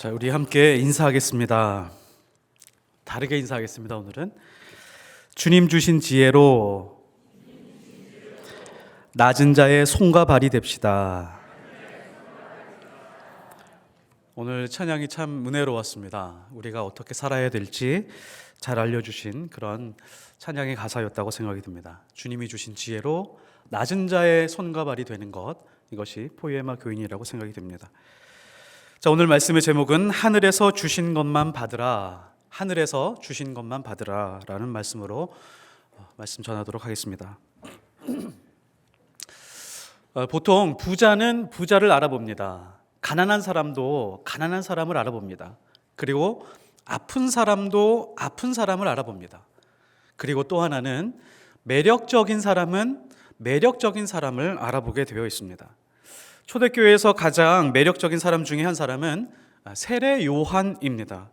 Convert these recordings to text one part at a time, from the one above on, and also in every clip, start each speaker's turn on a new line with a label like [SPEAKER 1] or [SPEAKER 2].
[SPEAKER 1] 자, 우리 함께 인사하겠습니다. 다르게 인사하겠습니다. 오늘은 주님 주신 지혜로 낮은 자의 손과 발이 됩시다. 오늘 찬양이 참 은혜로웠습니다. 우리가 어떻게 살아야 될지 잘 알려주신 그런 찬양의 가사였다고 생각이 듭니다. 주님이 주신 지혜로 낮은 자의 손과 발이 되는 것, 이것이 포에마 교인이라고 생각이 됩니다. 자, 오늘 말씀의 제목은 하늘에서 주신 것만 받으라, 하늘에서 주신 것만 받으라 라는 말씀으로 말씀 전하도록 하겠습니다. 보통 부자는 부자를 알아봅니다. 가난한 사람도 가난한 사람을 알아봅니다. 그리고 아픈 사람도 아픈 사람을 알아봅니다. 그리고 또 하나는 매력적인 사람은 매력적인 사람을 알아보게 되어 있습니다. 초대교회에서 가장 매력적인 사람 중에 한 사람은 세례 요한입니다.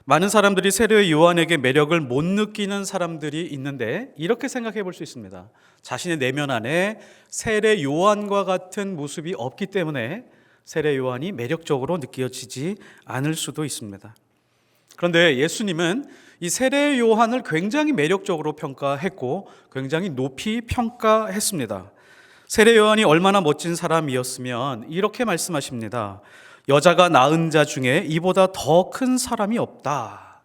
[SPEAKER 1] 많은 사람들이 세례 요한에게 매력을 못 느끼는 사람들이 있는데 이렇게 생각해 볼 수 있습니다. 자신의 내면 안에 세례 요한과 같은 모습이 없기 때문에 세례 요한이 매력적으로 느껴지지 않을 수도 있습니다. 그런데 예수님은 이 세례 요한을 굉장히 매력적으로 평가했고 굉장히 높이 평가했습니다. 세례 요한이 얼마나 멋진 사람이었으면 이렇게 말씀하십니다. 여자가 낳은 자 중에 이보다 더 큰 사람이 없다.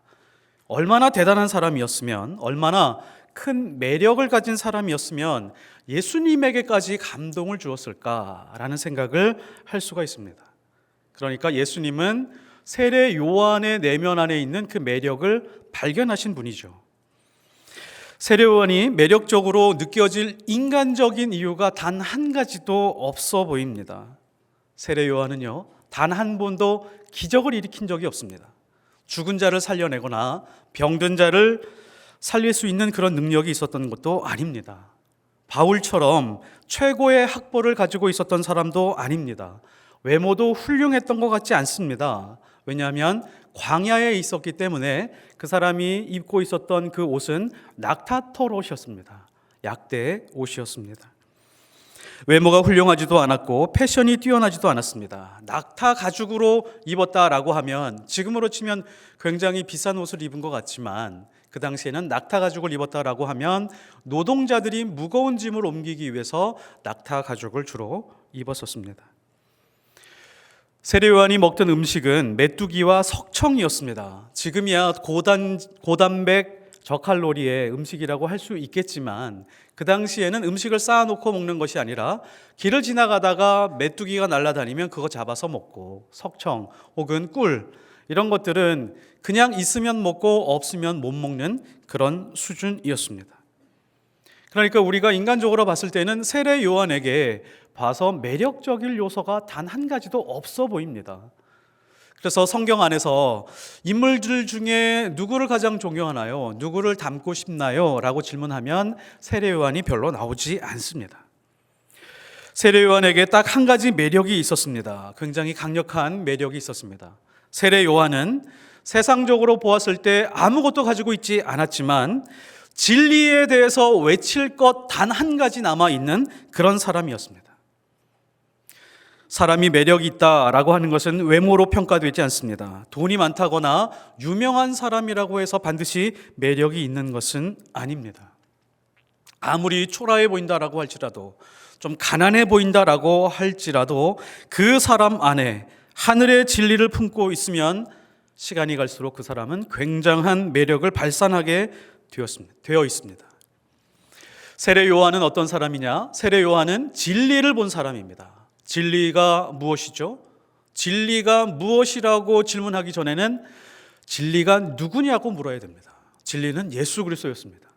[SPEAKER 1] 얼마나 대단한 사람이었으면, 얼마나 큰 매력을 가진 사람이었으면 예수님에게까지 감동을 주었을까라는 생각을 할 수가 있습니다. 그러니까 예수님은 세례 요한의 내면 안에 있는 그 매력을 발견하신 분이죠. 세례 요한이 매력적으로 느껴질 인간적인 이유가 단 한 가지도 없어 보입니다. 세례 요한은요, 단 한 번도 기적을 일으킨 적이 없습니다. 죽은 자를 살려내거나 병든 자를 살릴 수 있는 그런 능력이 있었던 것도 아닙니다. 바울처럼 최고의 학벌을 가지고 있었던 사람도 아닙니다. 외모도 훌륭했던 것 같지 않습니다. 왜냐하면 광야에 있었기 때문에 그 사람이 입고 있었던 그 옷은 낙타털 옷이었습니다. 약대 옷이었습니다. 외모가 훌륭하지도 않았고 패션이 뛰어나지도 않았습니다. 낙타 가죽으로 입었다라고 하면 지금으로 치면 굉장히 비싼 옷을 입은 것 같지만 그 당시에는 낙타 가죽을 입었다라고 하면 노동자들이 무거운 짐을 옮기기 위해서 낙타 가죽을 주로 입었었습니다. 세례 요한이 먹던 음식은 메뚜기와 석청이었습니다. 지금이야 고단백 저칼로리의 음식이라고 할 수 있겠지만 그 당시에는 음식을 쌓아놓고 먹는 것이 아니라 길을 지나가다가 메뚜기가 날아다니면 그거 잡아서 먹고 석청 혹은 꿀 이런 것들은 그냥 있으면 먹고 없으면 못 먹는 그런 수준이었습니다. 그러니까 우리가 인간적으로 봤을 때는 세례 요한에게 봐서 매력적일 요소가 단 한 가지도 없어 보입니다. 그래서 성경 안에서 인물들 중에 누구를 가장 존경하나요? 누구를 닮고 싶나요? 라고 질문하면 세례 요한이 별로 나오지 않습니다. 세례 요한에게 딱 한 가지 매력이 있었습니다. 굉장히 강력한 매력이 있었습니다. 세례 요한은 세상적으로 보았을 때 아무것도 가지고 있지 않았지만 진리에 대해서 외칠 것 단 한 가지 남아있는 그런 사람이었습니다. 사람이 매력이 있다라고 하는 것은 외모로 평가되지 않습니다. 돈이 많다거나 유명한 사람이라고 해서 반드시 매력이 있는 것은 아닙니다. 아무리 초라해 보인다라고 할지라도 좀 가난해 보인다라고 할지라도 그 사람 안에 하늘의 진리를 품고 있으면 시간이 갈수록 그 사람은 굉장한 매력을 발산하게 되어 있습니다. 세례 요한은 어떤 사람이냐? 세례 요한은 진리를 본 사람입니다. 진리가 무엇이죠? 진리가 무엇이라고 질문하기 전에는 진리가 누구냐고 물어야 됩니다. 진리는 예수 그리스도였습니다.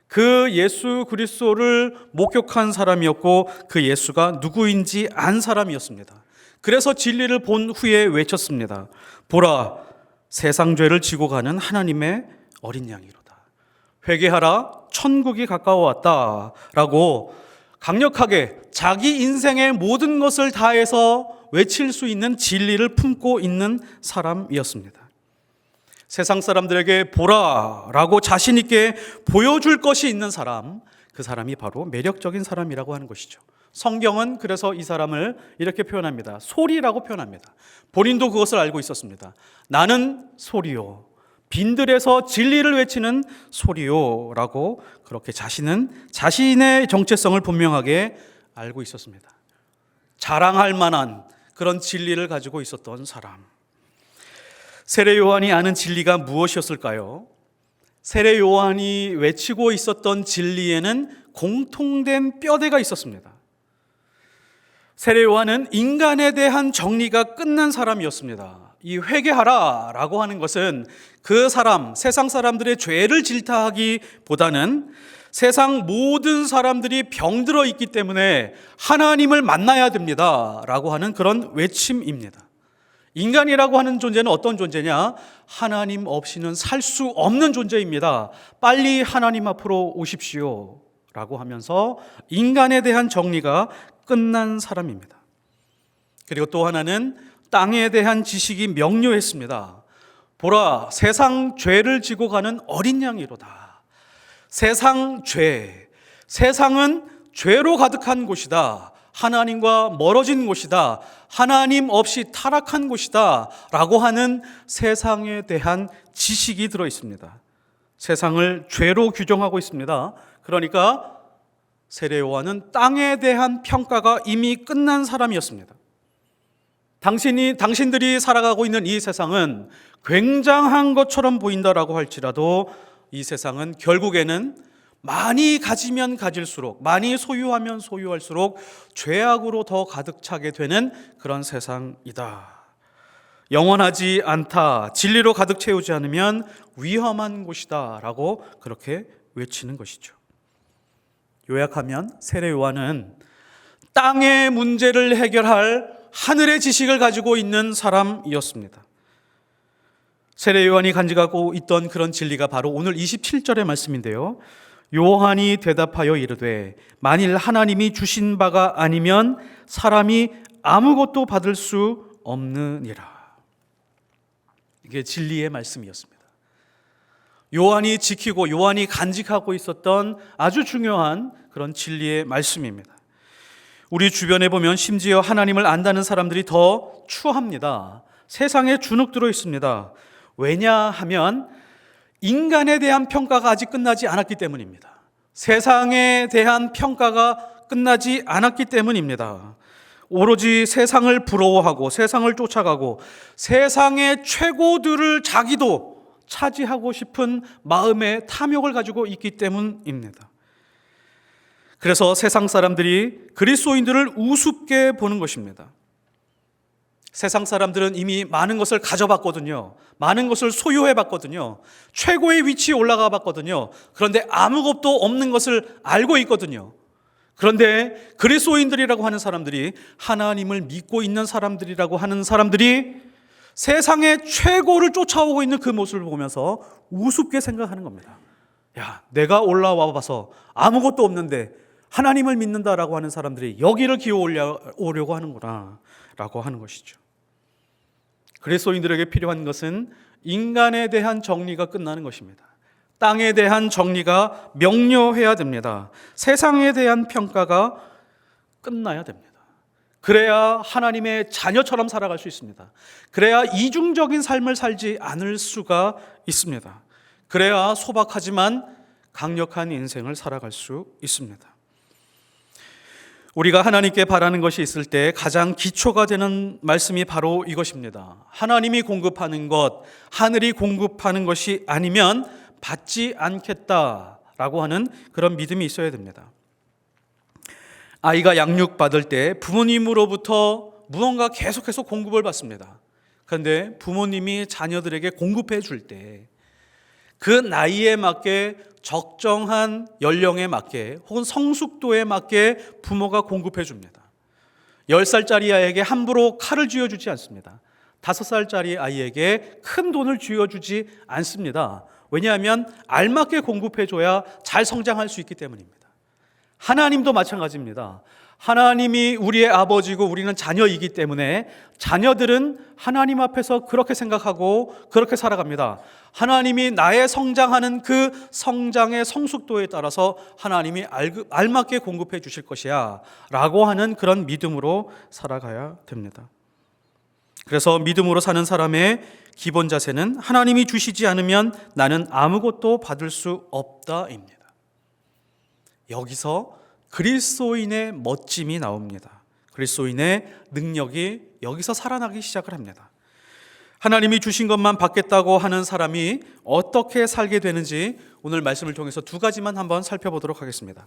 [SPEAKER 1] 그 예수 그리스도를 목격한 사람이었고 그 예수가 누구인지 안 사람이었습니다. 그래서 진리를 본 후에 외쳤습니다. 보라, 세상 죄를 지고 가는 하나님의 어린 양이로다. 회개하라, 천국이 가까워왔다 라고 강력하게 자기 인생의 모든 것을 다해서 외칠 수 있는 진리를 품고 있는 사람이었습니다. 세상 사람들에게 보라 라고 자신 있게 보여줄 것이 있는 사람, 그 사람이 바로 매력적인 사람이라고 하는 것이죠. 성경은 그래서 이 사람을 이렇게 표현합니다. 소리라고 표현합니다. 본인도 그것을 알고 있었습니다. 나는 소리요, 빈들에서 진리를 외치는 소리요 라고 그렇게 자신은 자신의 정체성을 분명하게 알고 있었습니다. 자랑할 만한 그런 진리를 가지고 있었던 사람. 세례 요한이 아는 진리가 무엇이었을까요? 세례 요한이 외치고 있었던 진리에는 공통된 뼈대가 있었습니다. 세례 요한은 인간에 대한 정리가 끝난 사람이었습니다. 이 회개하라 라고 하는 것은 그 사람, 세상 사람들의 죄를 질타하기보다는 세상 모든 사람들이 병들어 있기 때문에 하나님을 만나야 됩니다 라고 하는 그런 외침입니다. 인간이라고 하는 존재는 어떤 존재냐? 하나님 없이는 살 수 없는 존재입니다. 빨리 하나님 앞으로 오십시오 라고 하면서 인간에 대한 정리가 끝난 사람입니다. 그리고 또 하나는 땅에 대한 지식이 명료했습니다. 보라, 세상 죄를 지고 가는 어린 양이로다. 세상은 죄로 가득한 곳이다. 하나님과 멀어진 곳이다. 하나님 없이 타락한 곳이다 라고 하는 세상에 대한 지식이 들어 있습니다. 세상을 죄로 규정하고 있습니다. 그러니까 세례 요한은 땅에 대한 평가가 이미 끝난 사람이었습니다. 당신들이 살아가고 있는 이 세상은 굉장한 것처럼 보인다라고 할지라도 이 세상은 결국에는 많이 가지면 가질수록, 많이 소유하면 소유할수록 죄악으로 더 가득 차게 되는 그런 세상이다. 영원하지 않다. 진리로 가득 채우지 않으면 위험한 곳이다 라고 그렇게 외치는 것이죠. 요약하면 세례 요한은 땅의 문제를 해결할 하늘의 지식을 가지고 있는 사람이었습니다. 세례 요한이 간직하고 있던 그런 진리가 바로 오늘 27절의 말씀인데요. 요한이 대답하여 이르되 만일 하나님이 주신 바가 아니면 사람이 아무것도 받을 수 없느니라. 이게 진리의 말씀이었습니다. 요한이 지키고 요한이 간직하고 있었던 아주 중요한 그런 진리의 말씀입니다. 우리 주변에 보면 심지어 하나님을 안다는 사람들이 더 추합니다. 세상에 주눅 들어 있습니다. 왜냐하면 인간에 대한 평가가 아직 끝나지 않았기 때문입니다. 세상에 대한 평가가 끝나지 않았기 때문입니다. 오로지 세상을 부러워하고 세상을 쫓아가고 세상의 최고들을 자기도 차지하고 싶은 마음의 탐욕을 가지고 있기 때문입니다. 그래서 세상 사람들이 그리스도인들을 우습게 보는 것입니다. 세상 사람들은 이미 많은 것을 가져봤거든요. 많은 것을 소유해봤거든요. 최고의 위치에 올라가 봤거든요. 그런데 아무것도 없는 것을 알고 있거든요. 그런데 그리스도인들이라고 하는 사람들이, 하나님을 믿고 있는 사람들이라고 하는 사람들이 세상의 최고를 쫓아오고 있는 그 모습을 보면서 우습게 생각하는 겁니다. 야, 내가 올라와 봐서 아무것도 없는데 하나님을 믿는다라고 하는 사람들이 여기를 기어오려고 하는구나 라고 하는 것이죠. 그리스도인들에게 필요한 것은 인간에 대한 정리가 끝나는 것입니다. 땅에 대한 정리가 명료해야 됩니다. 세상에 대한 평가가 끝나야 됩니다. 그래야 하나님의 자녀처럼 살아갈 수 있습니다. 그래야 이중적인 삶을 살지 않을 수가 있습니다. 그래야 소박하지만 강력한 인생을 살아갈 수 있습니다. 우리가 하나님께 바라는 것이 있을 때 가장 기초가 되는 말씀이 바로 이것입니다. 하나님이 공급하는 것, 하늘이 공급하는 것이 아니면 받지 않겠다라고 하는 그런 믿음이 있어야 됩니다. 아이가 양육받을 때 부모님으로부터 무언가 계속해서 공급을 받습니다. 그런데 부모님이 자녀들에게 공급해 줄 때 그 나이에 맞게, 적정한 연령에 맞게, 혹은 성숙도에 맞게 부모가 공급해 줍니다. 10살짜리 아이에게 함부로 칼을 쥐어주지 않습니다. 5살짜리 아이에게 큰 돈을 쥐어주지 않습니다. 왜냐하면 알맞게 공급해 줘야 잘 성장할 수 있기 때문입니다. 하나님도 마찬가지입니다. 하나님이 우리의 아버지고 우리는 자녀이기 때문에 자녀들은 하나님 앞에서 그렇게 생각하고 그렇게 살아갑니다. 하나님이 나의 성장하는 그 성장의 성숙도에 따라서 하나님이 알맞게 공급해 주실 것이야 라고 하는 그런 믿음으로 살아가야 됩니다. 그래서 믿음으로 사는 사람의 기본 자세는 하나님이 주시지 않으면 나는 아무것도 받을 수 없다입니다. 여기서 그리스도인의 멋짐이 나옵니다. 그리스도인의 능력이 여기서 살아나기 시작을 합니다. 하나님이 주신 것만 받겠다고 하는 사람이 어떻게 살게 되는지 오늘 말씀을 통해서 두 가지만 한번 살펴보도록 하겠습니다.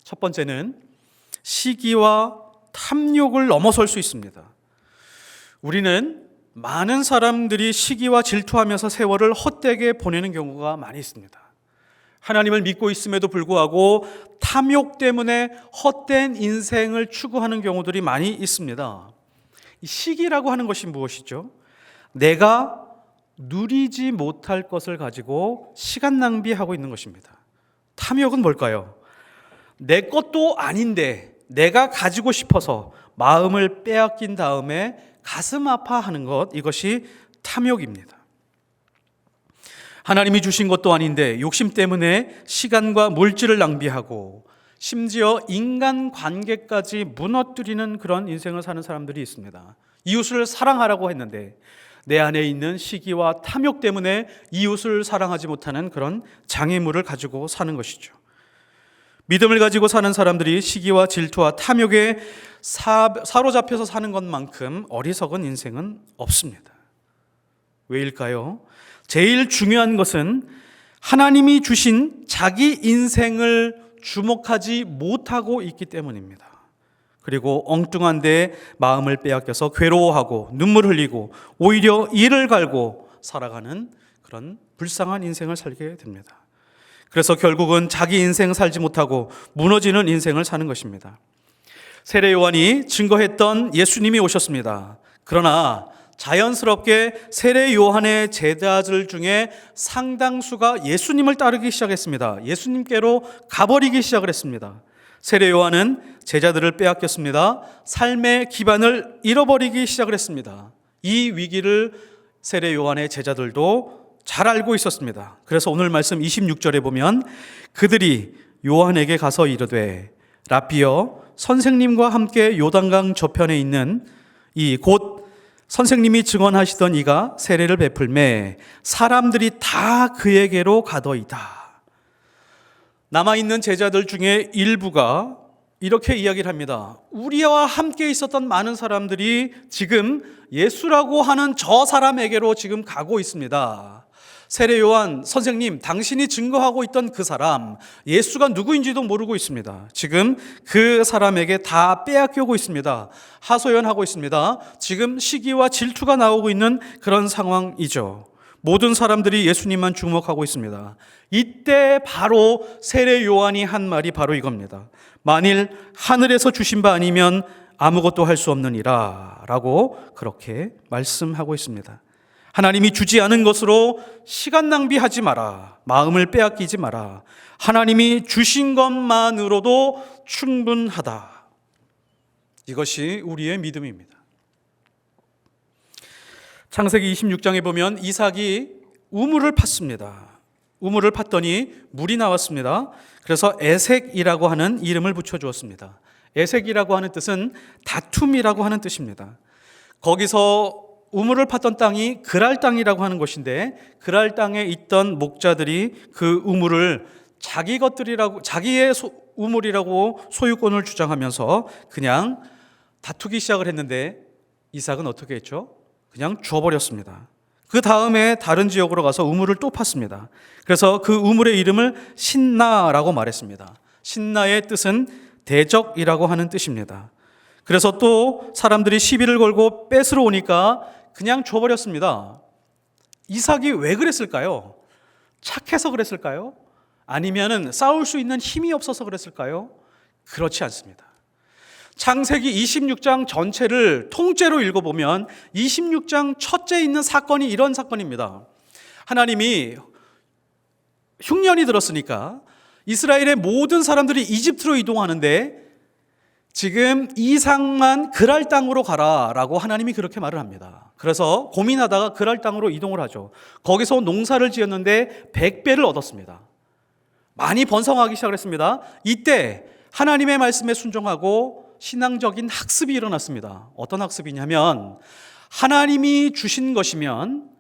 [SPEAKER 1] 첫 번째는 시기와 탐욕을 넘어설 수 있습니다. 우리는 많은 사람들이 시기와 질투하면서 세월을 헛되게 보내는 경우가 많이 있습니다. 하나님을 믿고 있음에도 불구하고 탐욕 때문에 헛된 인생을 추구하는 경우들이 많이 있습니다. 이 시기라고 하는 것이 무엇이죠? 내가 누리지 못할 것을 가지고 시간 낭비하고 있는 것입니다. 탐욕은 뭘까요? 내 것도 아닌데 내가 가지고 싶어서 마음을 빼앗긴 다음에 가슴 아파하는 것, 이것이 탐욕입니다. 하나님이 주신 것도 아닌데 욕심 때문에 시간과 물질을 낭비하고 심지어 인간관계까지 무너뜨리는 그런 인생을 사는 사람들이 있습니다. 이웃을 사랑하라고 했는데 내 안에 있는 시기와 탐욕 때문에 이웃을 사랑하지 못하는 그런 장애물을 가지고 사는 것이죠. 믿음을 가지고 사는 사람들이 시기와 질투와 탐욕에 사로잡혀서 사는 것만큼 어리석은 인생은 없습니다. 왜일까요? 제일 중요한 것은 하나님이 주신 자기 인생을 주목하지 못하고 있기 때문입니다. 그리고 엉뚱한 데 마음을 빼앗겨서 괴로워하고 눈물 흘리고 오히려 이를 갈고 살아가는 그런 불쌍한 인생을 살게 됩니다. 그래서 결국은 자기 인생 살지 못하고 무너지는 인생을 사는 것입니다. 세례 요한이 증거했던 예수님이 오셨습니다. 그러나 자연스럽게 세례 요한의 제자들 중에 상당수가 예수님을 따르기 시작했습니다. 예수님께로 가버리기 시작을 했습니다. 세례 요한은 제자들을 빼앗겼습니다. 삶의 기반을 잃어버리기 시작을 했습니다. 이 위기를 세례 요한의 제자들도 잘 알고 있었습니다. 그래서 오늘 말씀 26절에 보면 그들이 요한에게 가서 이르되 라삐여, 선생님과 함께 요단강 저편에 있는 이 곧 선생님이 증언하시던 이가 세례를 베풀매 사람들이 다 그에게로 가더이다. 남아있는 제자들 중에 일부가 이렇게 이야기를 합니다. 우리와 함께 있었던 많은 사람들이 지금 예수라고 하는 저 사람에게로 지금 가고 있습니다. 세례 요한 선생님, 당신이 증거하고 있던 그 사람, 예수가 누구인지도 모르고 있습니다. 지금 그 사람에게 다 빼앗기고 있습니다. 하소연하고 있습니다. 지금 시기와 질투가 나오고 있는 그런 상황이죠. 모든 사람들이 예수님만 주목하고 있습니다. 이때 바로 세례 요한이 한 말이 바로 이겁니다. 만일 하늘에서 주신 바 아니면 아무것도 할 수 없느니라 라고 그렇게 말씀하고 있습니다. 하나님이 주지 않은 것으로 시간 낭비하지 마라. 마음을 빼앗기지 마라. 하나님이 주신 것만으로도 충분하다. 이것이 우리의 믿음입니다. 창세기 26장에 보면 이삭이 우물을 팠습니다. 우물을 팠더니 물이 나왔습니다. 그래서 에색이라고 하는 이름을 붙여주었습니다. 에색이라고 하는 뜻은 다툼이라고 하는 뜻입니다. 거기서 우물을 팠던 땅이 그랄 땅이라고 하는 것인데 그랄 땅에 있던 목자들이 그 우물을 자기 것들이라고, 자기의 우물이라고 소유권을 주장하면서 그냥 다투기 시작을 했는데 이삭은 어떻게 했죠? 그냥 주워버렸습니다. 그 다음에 다른 지역으로 가서 우물을 또 팠습니다. 그래서 그 우물의 이름을 신나라고 말했습니다. 신나의 뜻은 대적이라고 하는 뜻입니다. 그래서 또 사람들이 시비를 걸고 뺏으러 오니까 그냥 줘버렸습니다. 이삭이 왜 그랬을까요? 착해서 그랬을까요? 아니면은 싸울 수 있는 힘이 없어서 그랬을까요? 그렇지 않습니다. 창세기 26장 전체를 통째로 읽어보면 26장 첫째 있는 사건이 이런 사건입니다. 하나님이 흉년이 들었으니까 이스라엘의 모든 사람들이 이집트로 이동하는데 지금 이삭만 그랄 땅으로 가라라고 하나님이 그렇게 말을 합니다. 그래서 고민하다가 그랄 땅으로 이동을 하죠. 거기서 농사를 지었는데 100배를 얻었습니다. 많이 번성하기 시작했습니다. 이때 하나님의 말씀에 순종하고 신앙적인 학습이 일어났습니다. 어떤 학습이냐면, 하나님이 주신 것이면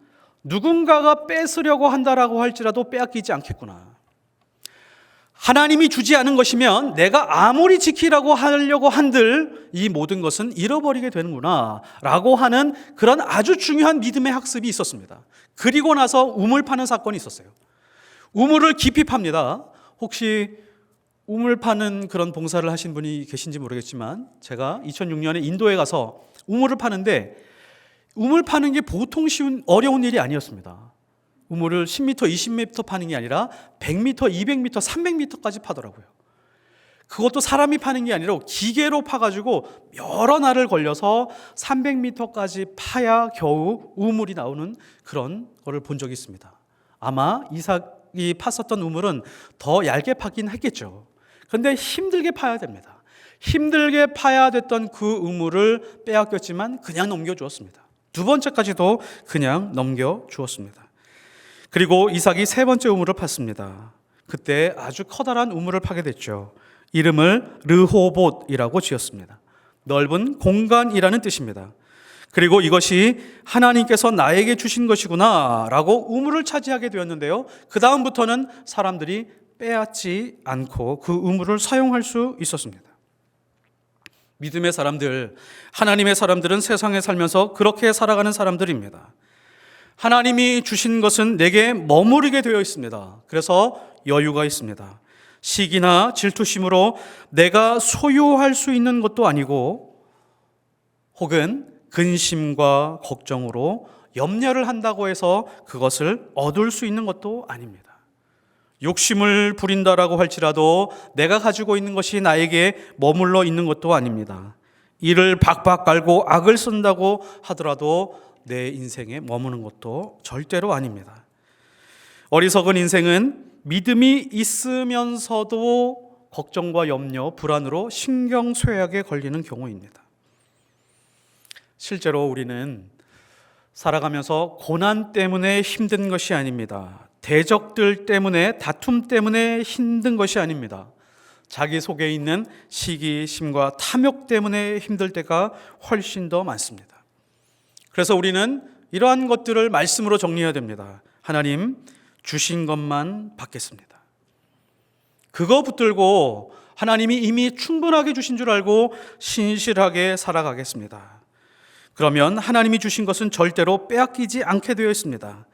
[SPEAKER 1] 누군가가 뺏으려고 한다라고 할지라도 빼앗기지 않겠구나. 하나님이 주지 않은 것이면 내가 아무리 지키라고 하려고 한들 이 모든 것은 잃어버리게 되는구나 라고 하는 그런 아주 중요한 믿음의 학습이 있었습니다. 그리고 나서 우물 파는 사건이 있었어요. 우물을 깊이 팝니다. 혹시 우물 파는 그런 봉사를 하신 분이 계신지 모르겠지만, 제가 2006년에 인도에 가서 우물을 파는데, 우물 파는 게 보통 어려운 일이 아니었습니다. 우물을 10m, 20m 파는 게 아니라 100m, 200m, 300m까지 파더라고요. 그것도 사람이 파는 게 아니라 기계로 파가지고 여러 날을 걸려서 300m까지 파야 겨우 우물이 나오는 그런 거를 본 적이 있습니다. 아마 이삭이 팠었던 우물은 더 얇게 파긴 했겠죠. 그런데 힘들게 파야 됩니다. 힘들게 파야 됐던 그 우물을 빼앗겼지만 그냥 넘겨주었습니다. 두 번째까지도 그냥 넘겨주었습니다. 그리고 이삭이 세 번째 우물을 팠습니다. 그때 아주 커다란 우물을 파게 됐죠. 이름을 르호봇이라고 지었습니다. 넓은 공간이라는 뜻입니다. 그리고 이것이 하나님께서 나에게 주신 것이구나 라고 우물을 차지하게 되었는데요, 그 다음부터는 사람들이 빼앗지 않고 그 우물을 사용할 수 있었습니다. 믿음의 사람들, 하나님의 사람들은 세상에 살면서 그렇게 살아가는 사람들입니다. 하나님이 주신 것은 내게 머무르게 되어 있습니다. 그래서 여유가 있습니다. 시기나 질투심으로 내가 소유할 수 있는 것도 아니고, 혹은 근심과 걱정으로 염려를 한다고 해서 그것을 얻을 수 있는 것도 아닙니다. 욕심을 부린다라고 할지라도 내가 가지고 있는 것이 나에게 머물러 있는 것도 아닙니다. 이를 박박 깔고 악을 쓴다고 하더라도 내 인생에 머무는 것도 절대로 아닙니다. 어리석은 인생은 믿음이 있으면서도 걱정과 염려, 불안으로 신경쇠약에 걸리는 경우입니다. 실제로 우리는 살아가면서 고난 때문에 힘든 것이 아닙니다. 대적들 때문에, 다툼 때문에 힘든 것이 아닙니다. 자기 속에 있는 시기심과 탐욕 때문에 힘들 때가 훨씬 더 많습니다. 그래서 우리는 이러한 것들을 말씀으로 정리해야 됩니다. 하나님 주신 것만 받겠습니다. 그거 붙들고 하나님이 이미 충분하게 주신 줄 알고 신실하게 살아가겠습니다. 그러면 하나님이 주신 것은 절대로 빼앗기지 않게 되어 있습니다.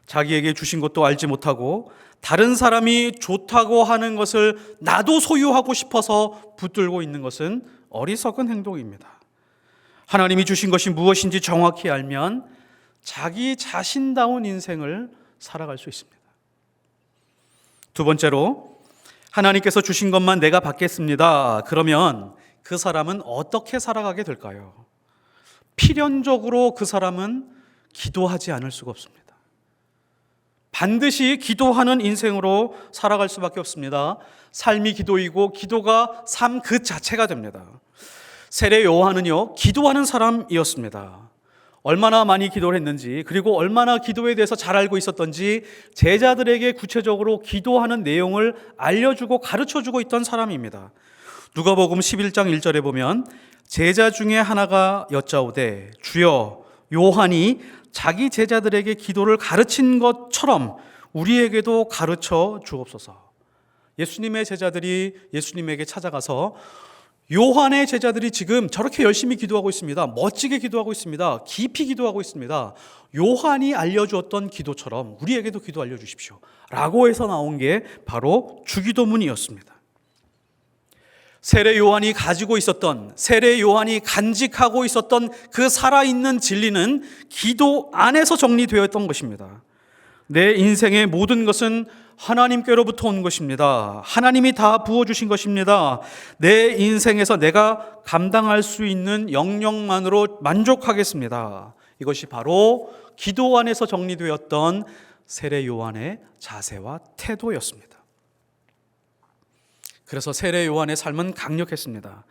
[SPEAKER 1] 자기에게 주신 것도 알지 못하고 다른 사람이 좋다고 하는 것을 나도 소유하고 싶어서 붙들고 있는 것은 어리석은 행동입니다. 하나님이 주신 것이 무엇인지 정확히 알면 자기 자신다운 인생을 살아갈 수 있습니다. 두 번째로, 하나님께서 주신 것만 내가 받겠습니다. 그러면 그 사람은 어떻게 살아가게 될까요? 필연적으로 그 사람은 기도하지 않을 수가 없습니다. 반드시 기도하는 인생으로 살아갈 수밖에 없습니다. 삶이 기도이고 기도가 삶 그 자체가 됩니다. 세례 요한은요, 기도하는 사람이었습니다. 얼마나 많이 기도를 했는지, 그리고 얼마나 기도에 대해서 잘 알고 있었던지 제자들에게 구체적으로 기도하는 내용을 알려주고 가르쳐주고 있던 사람입니다. 누가복음 11장 1절에 보면 제자 중에 하나가 여짜오되 주여, 요한이 자기 제자들에게 기도를 가르친 것처럼 우리에게도 가르쳐 주옵소서. 예수님의 제자들이 예수님에게 찾아가서 요한의 제자들이 지금 저렇게 열심히 기도하고 있습니다. 멋지게 기도하고 있습니다. 깊이 기도하고 있습니다. 요한이 알려주었던 기도처럼 우리에게도 기도 알려주십시오 라고 해서 나온 게 바로 주기도문이었습니다. 세례 요한이 가지고 있었던, 세례 요한이 간직하고 있었던 그 살아있는 진리는 기도 안에서 정리되었던 것입니다. 내 인생의 모든 것은 하나님께로부터 온 것입니다. 하나님이 다 부어주신 것입니다. 내 인생에서 내가 감당할 수 있는 영역만으로 만족하겠습니다. 이것이 바로 기도 안에서 정리되었던 세례 요한의 자세와 태도였습니다. 그래서 세례 요한의 삶은 강력했습니다.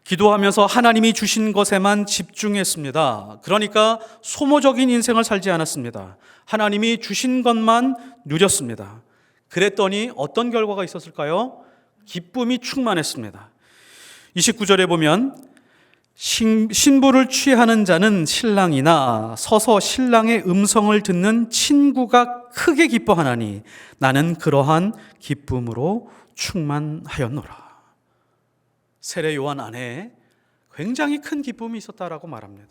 [SPEAKER 1] 기도하면서 하나님이 주신 것에만 집중했습니다. 그러니까 소모적인 인생을 살지 않았습니다. 하나님이 주신 것만 누렸습니다. 그랬더니 어떤 결과가 있었을까요? 기쁨이 충만했습니다. 29절에 보면 신부를 취하는 자는 신랑이나 서서 신랑의 음성을 듣는 친구가 크게 기뻐하나니 나는 그러한 기쁨으로 충만하였노라. 세례 요한 안에 굉장히 큰 기쁨이 있었다라고 말합니다.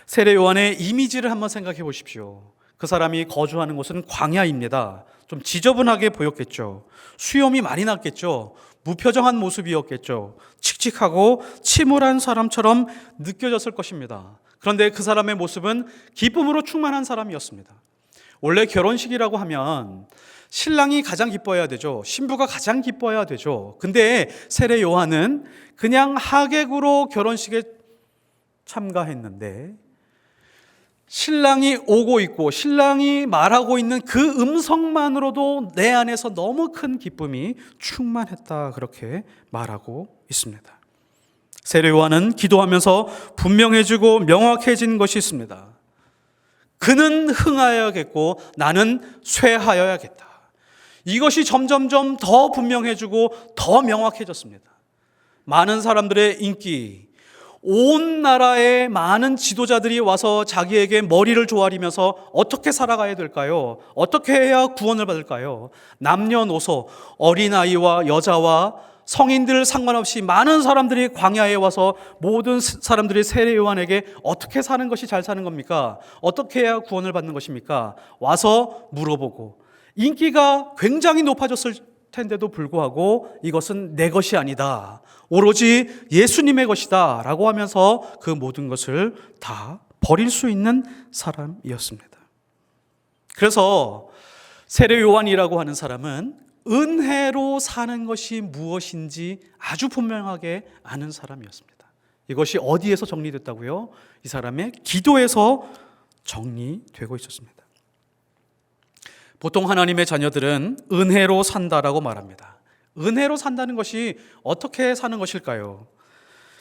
[SPEAKER 1] 세례 요한의 이미지를 한번 생각해 보십시오. 그 사람이 거주하는 곳은 광야입니다. 좀 지저분하게 보였겠죠. 수염이 많이 났겠죠. 무표정한 모습이었겠죠. 칙칙하고 침울한 사람처럼 느껴졌을 것입니다. 그런데 그 사람의 모습은 기쁨으로 충만한 사람이었습니다. 원래 결혼식이라고 하면 신랑이 가장 기뻐해야 되죠. 신부가 가장 기뻐해야 되죠. 근데 세례 요한은 그냥 하객으로 결혼식에 참가했는데 신랑이 오고 있고 신랑이 말하고 있는 그 음성만으로도 내 안에서 너무 큰 기쁨이 충만했다, 그렇게 말하고 있습니다. 세례 요한은 기도하면서 분명해지고 명확해진 것이 있습니다. 그는 흥하여야겠고 나는 쇠하여야겠다. 이것이 점점점 더 분명해지고 더 명확해졌습니다. 많은 사람들의 인기, 온 나라의 많은 지도자들이 와서 자기에게 머리를 조아리면서 어떻게 살아가야 될까요? 어떻게 해야 구원을 받을까요? 남녀노소, 어린아이와 여자와 성인들 상관없이 많은 사람들이 광야에 와서 모든 사람들이 세례 요한에게 어떻게 사는 것이 잘 사는 겁니까? 어떻게 해야 구원을 받는 것입니까? 와서 물어보고 인기가 굉장히 높아졌을 텐데도 불구하고 이것은 내 것이 아니다, 오로지 예수님의 것이다 라고 하면서 그 모든 것을 다 버릴 수 있는 사람이었습니다. 그래서 세례 요한이라고 하는 사람은 은혜로 사는 것이 무엇인지 아주 분명하게 아는 사람이었습니다. 이것이 어디에서 정리됐다고요? 이 사람의 기도에서 정리되고 있었습니다. 보통 하나님의 자녀들은 은혜로 산다라고 말합니다. 은혜로 산다는 것이 어떻게 사는 것일까요?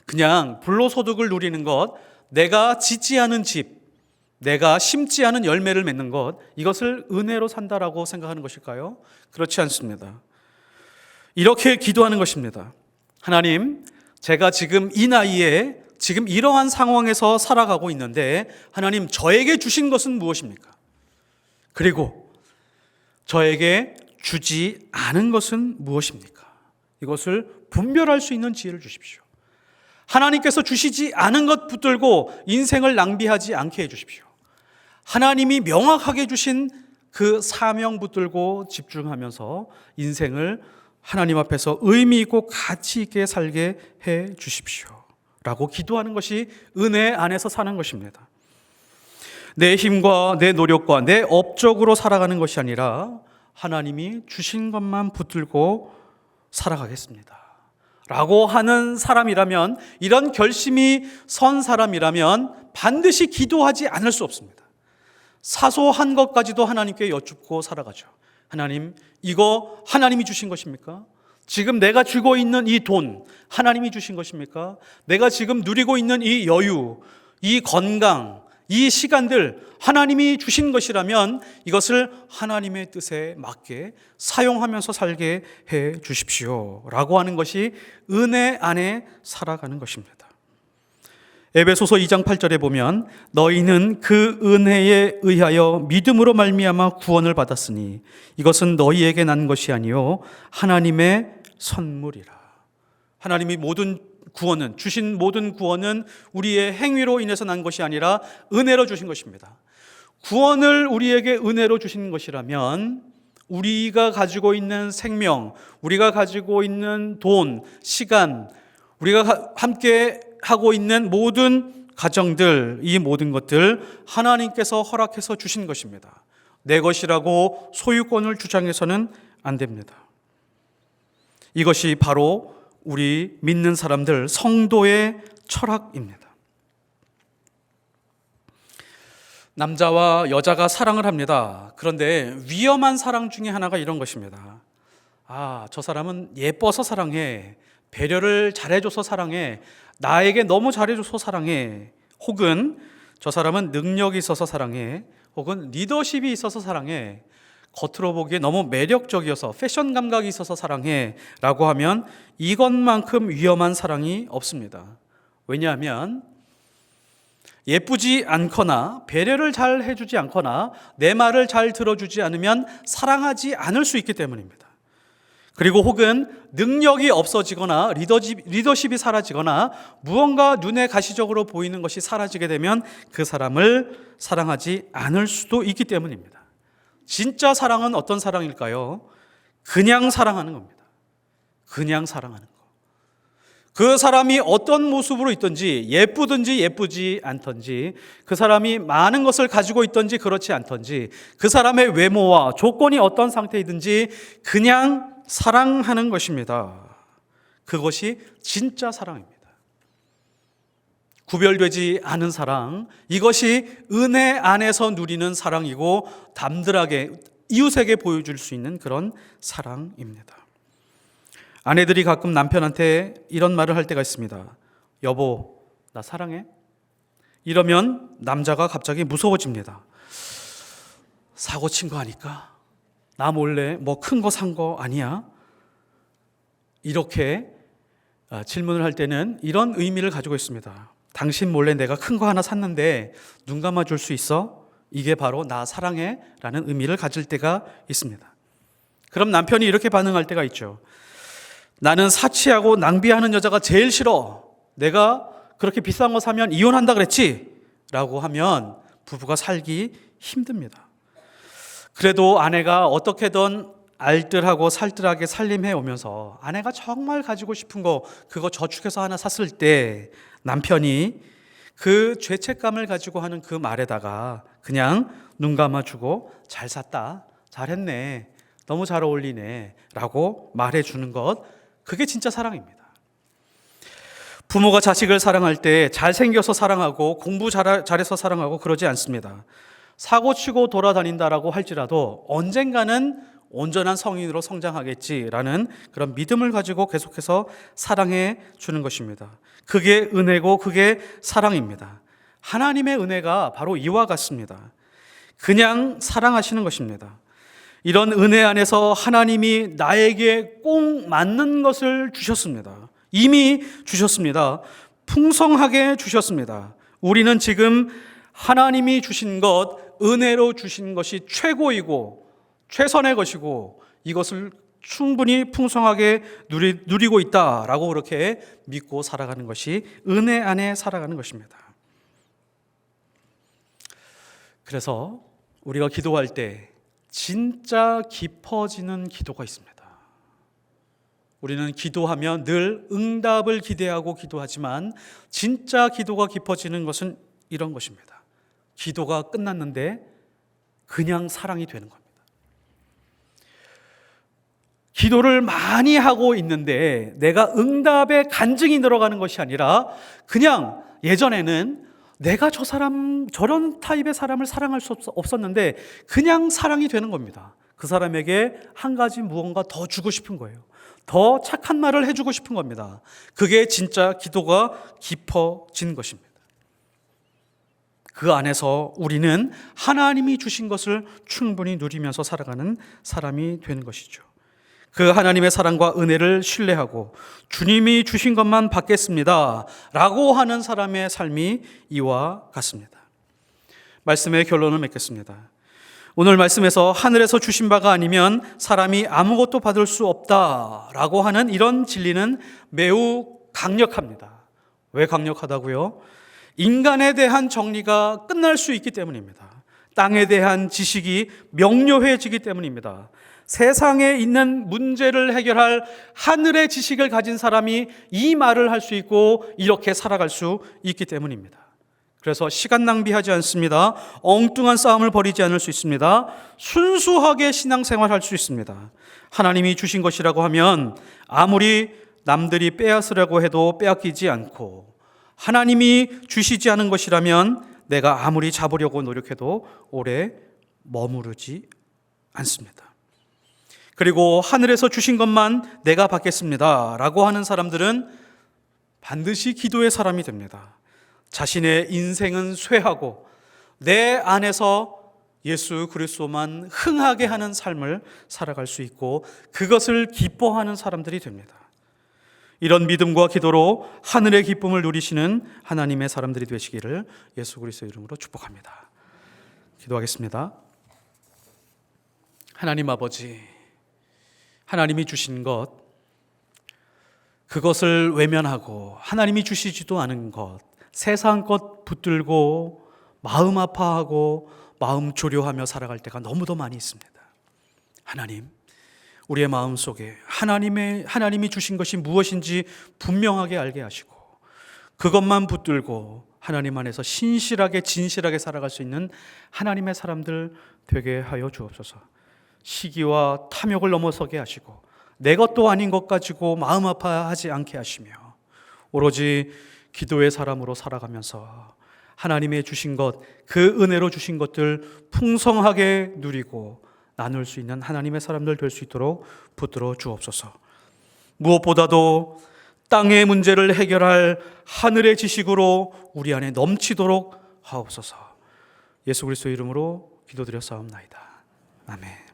[SPEAKER 1] 그냥 불로소득을 누리는 것, 내가 짓지 않은 집, 내가 심지 않은 열매를 맺는 것, 이것을 은혜로 산다라고 생각하는 것일까요? 그렇지 않습니다. 이렇게 기도하는 것입니다. 하나님, 제가 지금 이 나이에 지금 이러한 상황에서 살아가고 있는데 하나님, 저에게 주신 것은 무엇입니까? 그리고 저에게 주지 않은 것은 무엇입니까? 이것을 분별할 수 있는 지혜를 주십시오. 하나님께서 주시지 않은 것 붙들고 인생을 낭비하지 않게 해주십시오. 하나님이 명확하게 주신 그 사명 붙들고 집중하면서 인생을 하나님 앞에서 의미 있고 가치 있게 살게 해 주십시오 라고 기도하는 것이 은혜 안에서 사는 것입니다. 내 힘과 내 노력과 내 업적으로 살아가는 것이 아니라 하나님이 주신 것만 붙들고 살아가겠습니다 라고 하는 사람이라면, 이런 결심이 선 사람이라면 반드시 기도하지 않을 수 없습니다. 사소한 것까지도 하나님께 여쭙고 살아가죠. 하나님, 이거 하나님이 주신 것입니까? 지금 내가 쥐고 있는 이 돈 하나님이 주신 것입니까? 내가 지금 누리고 있는 이 여유, 이 건강, 이 시간들 하나님이 주신 것이라면 이것을 하나님의 뜻에 맞게 사용하면서 살게 해 주십시오 라고 하는 것이 은혜 안에 살아가는 것입니다. 에베소서 2장 8절에 보면 너희는 그 은혜에 의하여 믿음으로 말미암아 구원을 받았으니 이것은 너희에게 난 것이 아니요 하나님의 선물이라. 하나님이 모든 구원은, 주신 모든 구원은 우리의 행위로 인해서 난 것이 아니라 은혜로 주신 것입니다. 구원을 우리에게 은혜로 주신 것이라면 우리가 가지고 있는 생명, 우리가 가지고 있는 돈, 시간, 우리가 함께 하고 있는 모든 가정들, 이 모든 것들 하나님께서 허락해서 주신 것입니다. 내 것이라고 소유권을 주장해서는 안 됩니다. 이것이 바로 우리 믿는 사람들, 성도의 철학입니다. 남자와 여자가 사랑을 합니다. 그런데 위험한 사랑 중에 하나가 이런 것입니다. 아, 저 사람은 예뻐서 사랑해, 배려를 잘해줘서 사랑해, 나에게 너무 잘해줘서 사랑해, 혹은 저 사람은 능력이 있어서 사랑해, 혹은 리더십이 있어서 사랑해, 겉으로 보기에 너무 매력적이어서 패션 감각이 있어서 사랑해 라고 하면 이것만큼 위험한 사랑이 없습니다. 왜냐하면 예쁘지 않거나 배려를 잘 해주지 않거나 내 말을 잘 들어주지 않으면 사랑하지 않을 수 있기 때문입니다. 그리고 혹은 능력이 없어지거나 리더십이 사라지거나 무언가 눈에 가시적으로 보이는 것이 사라지게 되면 그 사람을 사랑하지 않을 수도 있기 때문입니다. 진짜 사랑은 어떤 사랑일까요? 그냥 사랑하는 겁니다. 그냥 사랑하는 거. 그 사람이 어떤 모습으로 있든지 예쁘든지 예쁘지 않든지 그 사람이 많은 것을 가지고 있든지 그렇지 않든지 그 사람의 외모와 조건이 어떤 상태이든지 그냥 사랑하는 것입니다. 그것이 진짜 사랑입니다. 구별되지 않은 사랑, 이것이 은혜 안에서 누리는 사랑이고 담대하게 이웃에게 보여줄 수 있는 그런 사랑입니다. 아내들이 가끔 남편한테 이런 말을 할 때가 있습니다. 여보, 나 사랑해? 이러면 남자가 갑자기 무서워집니다. 사고 친 거 아닐까? 나 몰래 뭐 큰 거 산 거 아니야? 이렇게 질문을 할 때는 이런 의미를 가지고 있습니다. 당신 몰래 내가 큰 거 하나 샀는데 눈 감아줄 수 있어? 이게 바로 나 사랑해? 라는 의미를 가질 때가 있습니다. 그럼 남편이 이렇게 반응할 때가 있죠. 나는 사치하고 낭비하는 여자가 제일 싫어. 내가 그렇게 비싼 거 사면 이혼한다 그랬지? 라고 하면 부부가 살기 힘듭니다. 그래도 아내가 어떻게든 알뜰하고 살뜰하게 살림해 오면서 아내가 정말 가지고 싶은 거 그거 저축해서 하나 샀을 때 남편이 그 죄책감을 가지고 하는 그 말에다가 그냥 눈 감아주고 잘 샀다, 잘했네, 너무 잘 어울리네 라고 말해주는 것, 그게 진짜 사랑입니다. 부모가 자식을 사랑할 때 잘생겨서 사랑하고 공부 잘해서 사랑하고 그러지 않습니다. 사고치고 돌아다닌다라고 할지라도 언젠가는 온전한 성인으로 성장하겠지라는 그런 믿음을 가지고 계속해서 사랑해 주는 것입니다. 그게 은혜고 그게 사랑입니다. 하나님의 은혜가 바로 이와 같습니다. 그냥 사랑하시는 것입니다. 이런 은혜 안에서 하나님이 나에게 꼭 맞는 것을 주셨습니다. 이미 주셨습니다. 풍성하게 주셨습니다. 우리는 지금 하나님이 주신 것, 은혜로 주신 것이 최고이고 최선의 것이고 이것을 충분히 풍성하게 누리고 있다라고 그렇게 믿고 살아가는 것이 은혜 안에 살아가는 것입니다. 그래서 우리가 기도할 때 진짜 깊어지는 기도가 있습니다. 우리는 기도하면 늘 응답을 기대하고 기도하지만 진짜 기도가 깊어지는 것은 이런 것입니다. 기도가 끝났는데 그냥 사랑이 되는 겁니다. 기도를 많이 하고 있는데 내가 응답에 간증이 늘어가는 것이 아니라 그냥 예전에는 내가 저런 타입의 사람을 사랑할 수 없었는데 그냥 사랑이 되는 겁니다. 그 사람에게 한 가지 무언가 더 주고 싶은 거예요. 더 착한 말을 해주고 싶은 겁니다. 그게 진짜 기도가 깊어진 것입니다. 그 안에서 우리는 하나님이 주신 것을 충분히 누리면서 살아가는 사람이 되는 것이죠. 그 하나님의 사랑과 은혜를 신뢰하고 주님이 주신 것만 받겠습니다 라고 하는 사람의 삶이 이와 같습니다. 말씀의 결론을 맺겠습니다. 오늘 말씀에서 하늘에서 주신 바가 아니면 사람이 아무것도 받을 수 없다라고 하는 이런 진리는 매우 강력합니다. 왜 강력하다고요? 인간에 대한 정리가 끝날 수 있기 때문입니다. 땅에 대한 지식이 명료해지기 때문입니다. 세상에 있는 문제를 해결할 하늘의 지식을 가진 사람이 이 말을 할 수 있고 이렇게 살아갈 수 있기 때문입니다. 그래서 시간 낭비하지 않습니다. 엉뚱한 싸움을 벌이지 않을 수 있습니다. 순수하게 신앙생활할 수 있습니다. 하나님이 주신 것이라고 하면 아무리 남들이 빼앗으려고 해도 빼앗기지 않고 하나님이 주시지 않은 것이라면 내가 아무리 잡으려고 노력해도 오래 머무르지 않습니다. 그리고 하늘에서 주신 것만 내가 받겠습니다 라고 하는 사람들은 반드시 기도의 사람이 됩니다. 자신의 인생은 쇠하고 내 안에서 예수 그리스도만 흥하게 하는 삶을 살아갈 수 있고 그것을 기뻐하는 사람들이 됩니다. 이런 믿음과 기도로 하늘의 기쁨을 누리시는 하나님의 사람들이 되시기를 예수 그리스도의 이름으로 축복합니다. 기도하겠습니다. 하나님 아버지, 하나님이 주신 것, 그것을 외면하고 하나님이 주시지도 않은 것, 세상 것 붙들고 마음 아파하고 마음 조려하며 살아갈 때가 너무도 많이 있습니다. 하나님, 우리의 마음 속에 하나님이 주신 것이 무엇인지 분명하게 알게 하시고 그것만 붙들고 하나님 안에서 신실하게 진실하게 살아갈 수 있는 하나님의 사람들 되게 하여 주옵소서. 시기와 탐욕을 넘어서게 하시고 내 것도 아닌 것 가지고 마음 아파하지 않게 하시며 오로지 기도의 사람으로 살아가면서 하나님의 주신 것, 그 은혜로 주신 것들 풍성하게 누리고 나눌 수 있는 하나님의 사람들 될 수 있도록 붙들어 주옵소서. 무엇보다도 땅의 문제를 해결할 하늘의 지식으로 우리 안에 넘치도록 하옵소서. 예수 그리스도의 이름으로 기도드렸사옵나이다. 아멘.